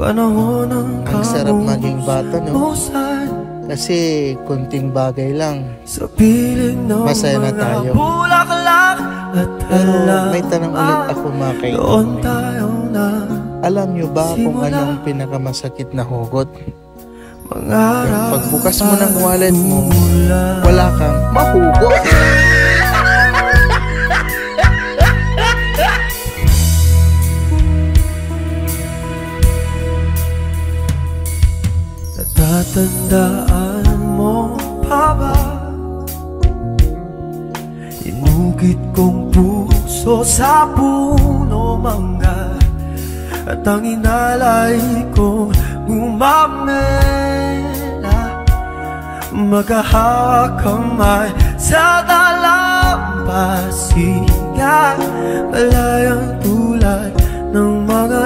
panahon ng ang sarap maging bata, no? Kasi kunting bagay lang, masaya na tayo. Pero may tanong ulit ako, mga kaibigan. Alam nyo ba kung anong pinakamasakit na hugot? Yung pagbukas mo ng wallet mo, wala kang mahugot. Natatandaan mo pa ba? Inugit kong puso sa puno mangga, at ang inalay ko gumamela, magkahawak kamay sa dalampasigan, malayang tulad ng mga